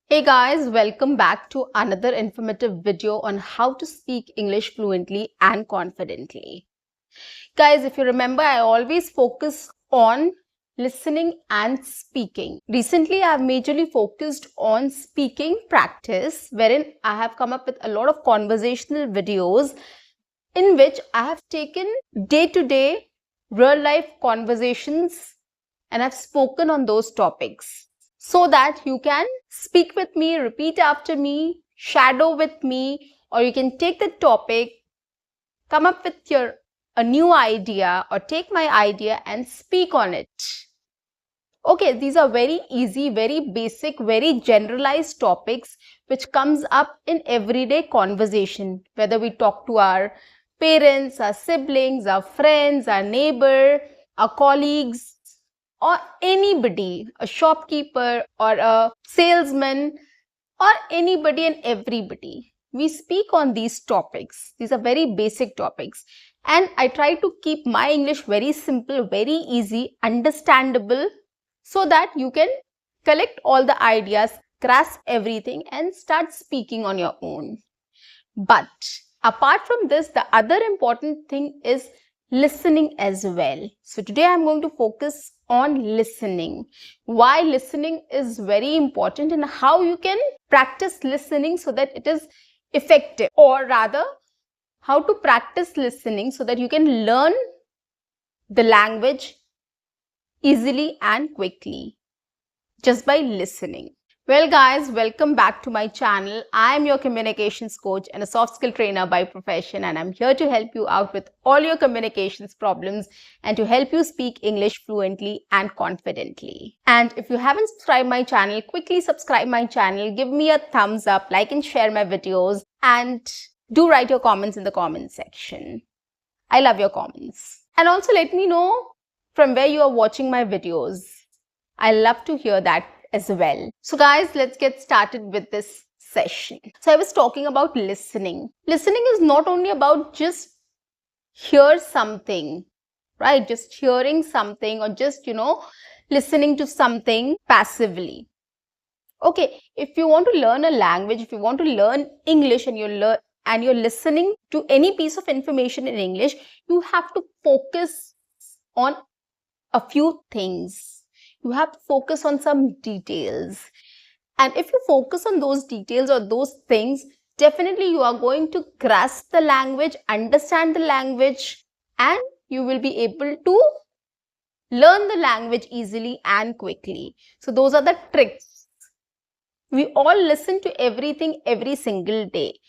Hey guys, welcome back to another informative video on how to speak English fluently and confidently. Guys, if you remember, I always focus on listening and speaking. Recently, I have majorly focused on speaking practice, wherein I have come up with a lot of conversational videos in which I have taken day-to-day real life conversations and I've spoken on those topics so that you can speak with me, repeat after me, shadow with me, or you can take the topic, come up with a new idea or take my idea and speak on it. Okay, these are very easy, very basic, very generalized topics which comes up in everyday conversation, whether we talk to our parents, our siblings, our friends, our neighbor, our colleagues, or anybody, a shopkeeper or a salesman or anybody and everybody. We speak on these topics. These are very basic topics. And I try to keep my English very simple, very easy, understandable so that you can collect all the ideas, grasp everything and start speaking on your own. But apart from this, the other important thing is listening as well. So today I'm going to focus on listening. Why listening is very important and how you can practice listening so that it is effective, or rather how to practice listening so that you can learn the language easily and quickly just by listening. Well guys, welcome back to my channel. I am your communications coach and a soft skill trainer by profession, and I'm here to help you out with all your communications problems and to help you speak English fluently and confidently. And if you haven't subscribed my channel, quickly subscribe my channel, give me a thumbs up, like and share my videos, and do write your comments in the comment section. I love your comments. And also let me know from where you are watching my videos. I love to hear that as well. So guys, let's get started with this session. So I was talking about listening. Listening is not only about just hear something, right? Just hearing something or just, listening to something passively. Okay, if you want to learn a language, if you want to learn English and you're listening to any piece of information in English, you have to focus on a few things. You have to focus on some details. And if you focus on those details or those things, definitely you are going to grasp the language, understand the language, and you will be able to learn the language easily and quickly. So those are the tricks. We all listen to everything every single day.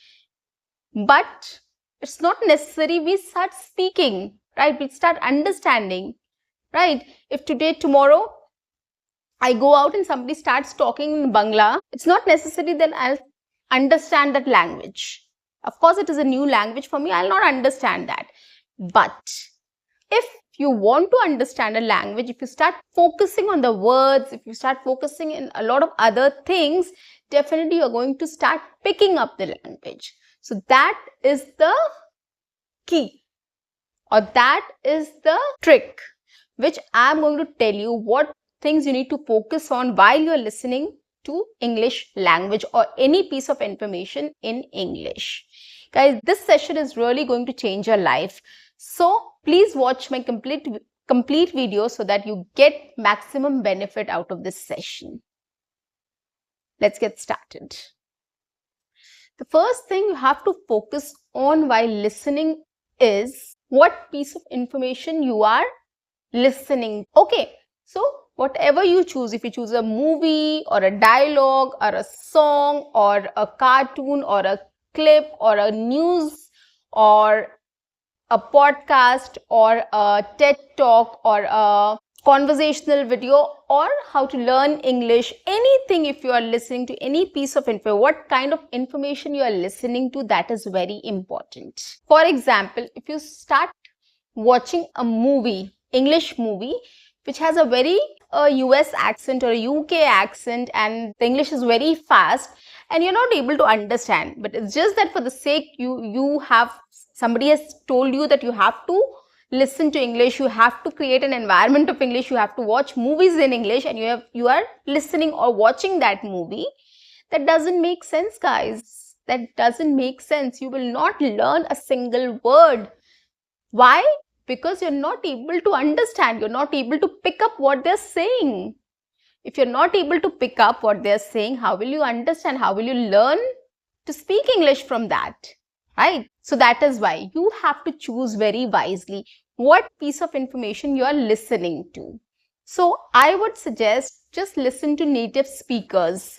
But it's not necessary we start speaking, right? We start understanding, right? If tomorrow, I go out and somebody starts talking in Bangla, it's not necessary that I'll understand that language. Of course, it is a new language for me. I'll not understand that. But if you want to understand a language, if you start focusing on the words, if you start focusing in a lot of other things, definitely you're going to start picking up the language. So that is the key, or that is the trick, which I'm going to tell you what things you need to focus on while you're listening to English language or any piece of information in English. Guys, this session is really going to change your life. So please watch my complete video so that you get maximum benefit out of this session. Let's get started. The first thing you have to focus on while listening is what piece of information you are listening. Okay, so whatever you choose, if you choose a movie or a dialogue or a song or a cartoon or a clip or a news or a podcast or a TED talk or a conversational video or how to learn English, anything, if you are listening to any piece of info, what kind of information you are listening to, that is very important. For example, if you start watching a movie, English movie, which has a very US accent or a UK accent and the English is very fast and you're not able to understand, but it's just that for the sake somebody has told you that you have to listen to English, you have to create an environment of English, you have to watch movies in English, and you are listening or watching that movie, That doesn't make sense, guys. That doesn't make sense. You will not learn a single word. Why? Because you're not able to understand. You're not able to pick up what they're saying. If you're not able to pick up what they're saying, how will you understand? How will you learn to speak English from that? Right? So that is why you have to choose very wisely what piece of information you are listening to. So I would suggest just listen to native speakers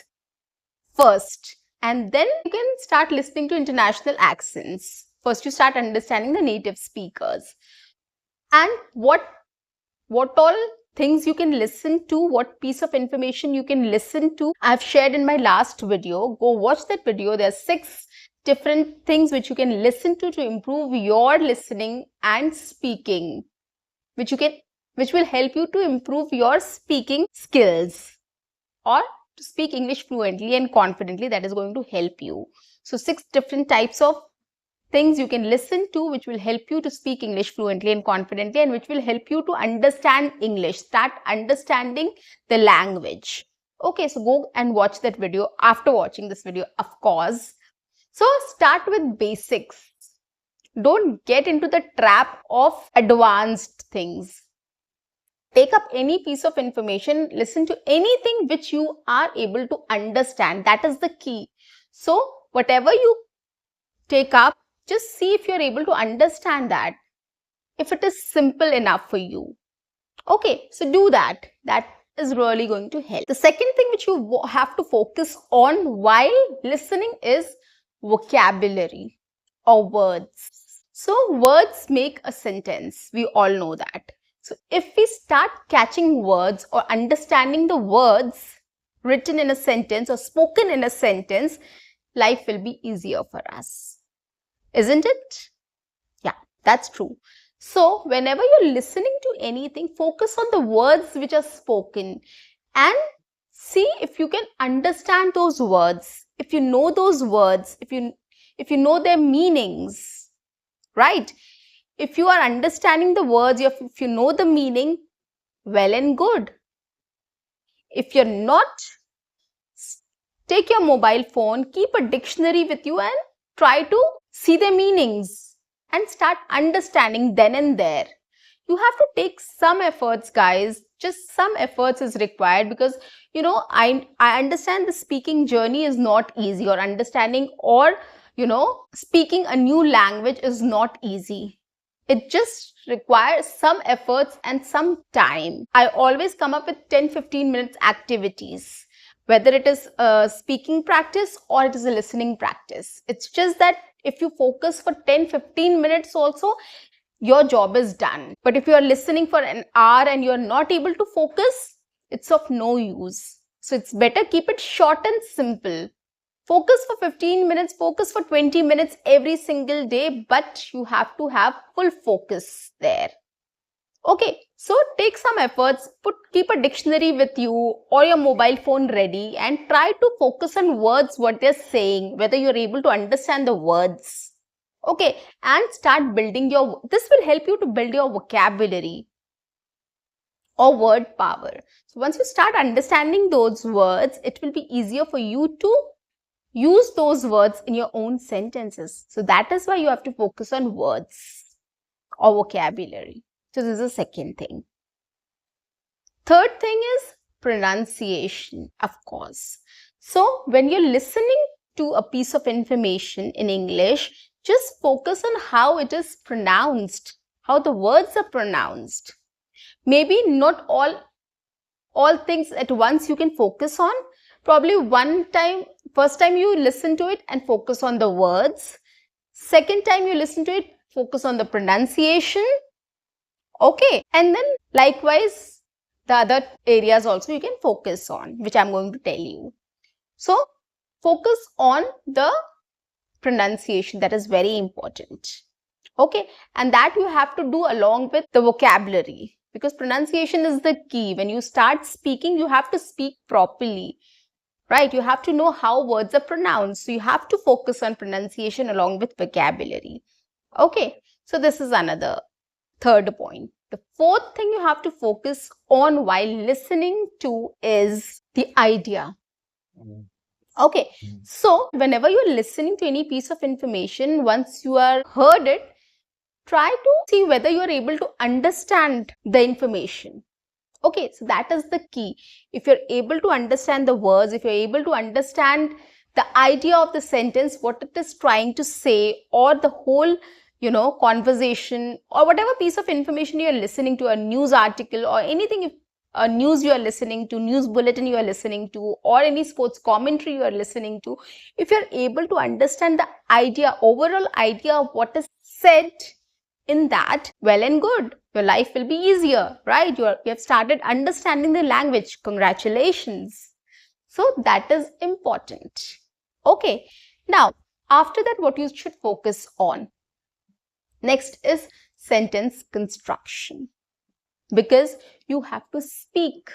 first, and then you can start listening to international accents. First, you start understanding the native speakers and what all things you can listen to, what piece of information you can listen to. I've shared in my last video. Go watch that video. There are 6 different things which you can listen to improve your listening and speaking, which will help you to improve your speaking skills or to speak English fluently and confidently. That is going to help you. So 6 different types of things you can listen to which will help you to speak English fluently and confidently, and which will help you to understand English, start understanding the language. Okay, so go and watch that video after watching this video, of course. So start with basics. Don't get into the trap of advanced things. Take up any piece of information, listen to anything which you are able to understand. That is the key. So whatever you take up, just see if you're able to understand that, if it is simple enough for you. Okay, so do that. That is really going to help. The second thing which you have to focus on while listening is vocabulary or words. So words make a sentence. We all know that. So if we start catching words or understanding the words written in a sentence or spoken in a sentence, life will be easier for us. Isn't it? Yeah, that's true. So whenever you're listening to anything, focus on the words which are spoken and see if you can understand those words. If you know those words, if you know their meanings, right? If you are understanding the words, if you know the meaning, well and good. If you're not, take your mobile phone, keep a dictionary with you and try to see their meanings and start understanding then and there. You have to take some efforts, guys. Just some efforts is required because, you know, I understand the speaking journey is not easy, or understanding or, you know, speaking a new language is not easy. It just requires some efforts and some time. I always come up with 10-15 minutes activities, whether it is a speaking practice or it is a listening practice. It's just that if you focus for 10-15 minutes also, your job is done. But if you are listening for an hour and you are not able to focus, it's of no use. So it's better keep it short and simple. Focus for 15 minutes, focus for 20 minutes every single day, but you have to have full focus there. Okay, so take some efforts, keep a dictionary with you or your mobile phone ready and try to focus on words, what they're saying, whether you're able to understand the words. Okay, and start building this will help you to build your vocabulary or word power. So once you start understanding those words, it will be easier for you to use those words in your own sentences. So that is why you have to focus on words or vocabulary. So this is the second thing. Third thing is pronunciation, of course. So when you're listening to a piece of information in English, just focus on how it is pronounced, how the words are pronounced. Maybe not all things at once you can focus on. Probably first time you listen to it and focus on the words. Second time you listen to it, focus on the pronunciation. Okay, and then likewise the other areas also you can focus on, which I'm going to tell you. So focus on the pronunciation, that is very important. Okay, and that you have to do along with the vocabulary, because pronunciation is the key. When you start speaking, you have to speak properly, right? You have to know how words are pronounced. So you have to focus on pronunciation along with vocabulary. Okay, so this is another third point. The fourth thing you have to focus on while listening to is the idea. Okay, so whenever you're listening to any piece of information, once you are heard it, try to see whether you are able to understand the information. Okay, so that is the key. If you're able to understand the words, if you're able to understand the idea of the sentence, what it is trying to say, or the whole, conversation, or whatever piece of information you're listening to, a news article or anything, a news you are listening to, news bulletin you are listening to, or any sports commentary you are listening to, if you're able to understand the idea, overall idea of what is said in that, well and good. Your life will be easier, right? You have started understanding the language. Congratulations. So that is important. Okay. Now, after that, what you should focus on next is sentence construction, because you have to speak.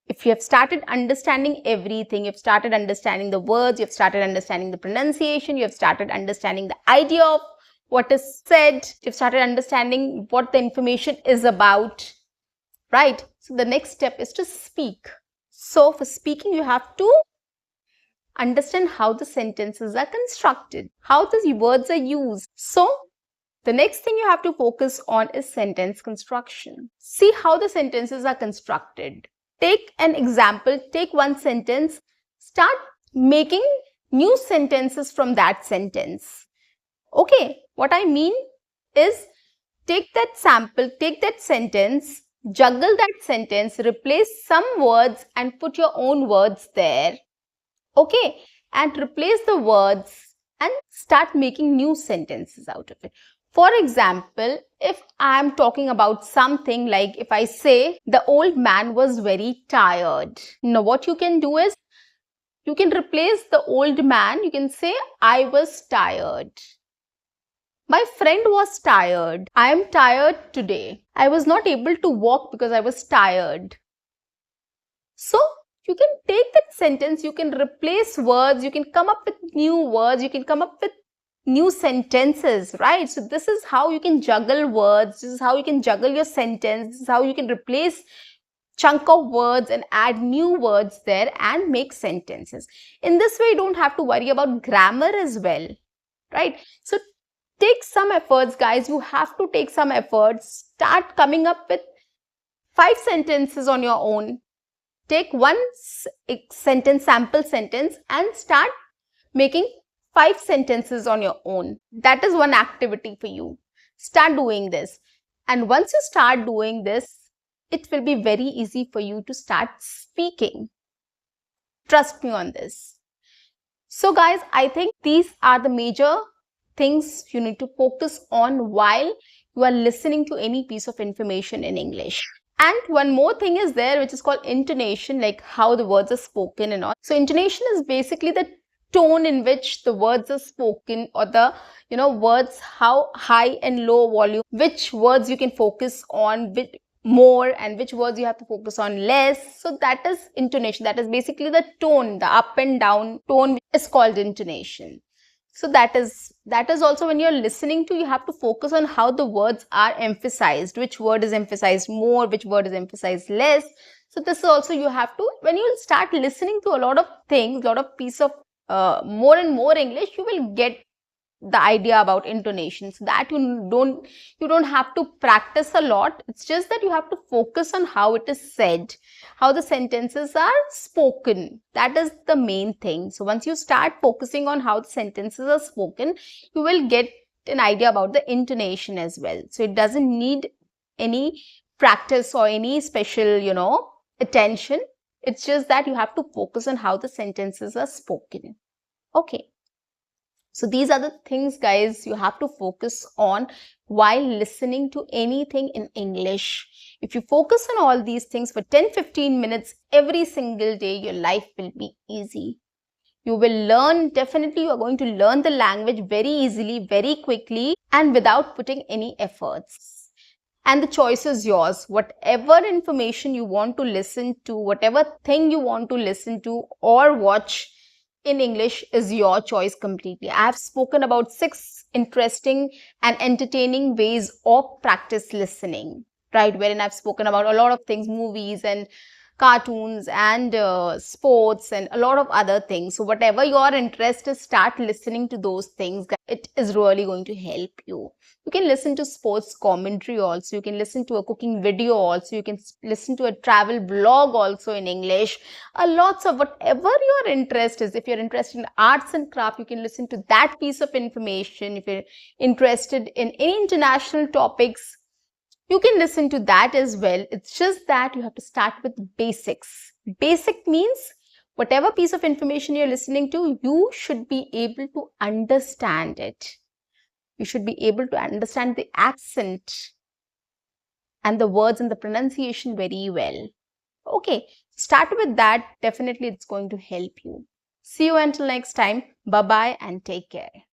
If you have started understanding everything, you've started understanding the words, you've started understanding the pronunciation, you've started understanding the idea of what is said, you've started understanding what the information is about, right? So the next step is to speak. So for speaking, you have to understand how the sentences are constructed, how the words are used. So the next thing you have to focus on is sentence construction. See how the sentences are constructed. Take an example, take one sentence, start making new sentences from that sentence. Okay, what I mean is, take that sample, take that sentence, juggle that sentence, replace some words and put your own words there. Okay, and replace the words and start making new sentences out of it. For example, if I am talking about something like, if I say the old man was very tired. Now what you can do is, you can replace the old man, you can say I was tired. My friend was tired. I am tired today. I was not able to walk because I was tired. So you can take that sentence, you can replace words, you can come up with new words, you can come up with new sentences, right? So this is how you can juggle words, this is how you can juggle your sentence, this is how you can replace chunk of words and add new words there and make sentences. In this way, you don't have to worry about grammar as well, right? So take some efforts, guys. You have to take some efforts. Start coming up with 5 sentences on your own. Take one sentence, sample sentence, and start making 5 sentences on your own. That is one activity for you. Start doing this. And once you start doing this, it will be very easy for you to start speaking. Trust me on this. So guys, I think these are the major things you need to focus on while you are listening to any piece of information in English. And one more thing is there, which is called intonation, like how the words are spoken and all. So intonation is basically the tone in which the words are spoken, or the words, how high and low volume, which words you can focus on with more and which words you have to focus on less. So that is intonation. That is basically the tone, the up and down tone, which is called intonation. So that is also, when you're listening to, you have to focus on how the words are emphasized, which word is emphasized more, which word is emphasized less. So this is also, you have to, when you start listening to a lot of things, a lot of piece of more and more English, you will get the idea about intonation. So that you don't have to practice a lot. It's just that you have to focus on how it is said, how the sentences are spoken. That is the main thing. So once you start focusing on how the sentences are spoken, you will get an idea about the intonation as well. So it doesn't need any practice or any special, attention. It's just that you have to focus on how the sentences are spoken. Okay. So these are the things, guys, you have to focus on while listening to anything in English. If you focus on all these things for 10-15 minutes every single day, your life will be easy. You will learn, definitely you are going to learn the language very easily, very quickly, and without putting any efforts. And the choice is yours. Whatever information you want to listen to, whatever thing you want to listen to or watch in English is your choice completely. I have spoken about 6 interesting and entertaining ways of practice listening, right? Wherein I've spoken about a lot of things, movies and cartoons and sports and a lot of other things. So whatever your interest is, start listening to those things. It is really going to help you. You can listen to sports commentary also. You can listen to a cooking video also. You can listen to a travel blog also in English. Lots of whatever your interest is. If you're interested in arts and craft, you can listen to that piece of information. If you're interested in any international topics, you can listen to that as well. It's just that you have to start with basics. Basic means whatever piece of information you're listening to, you should be able to understand it. You should be able to understand the accent and the words and the pronunciation very well. Okay, start with that. Definitely it's going to help you. See you until next time. Bye-bye and take care.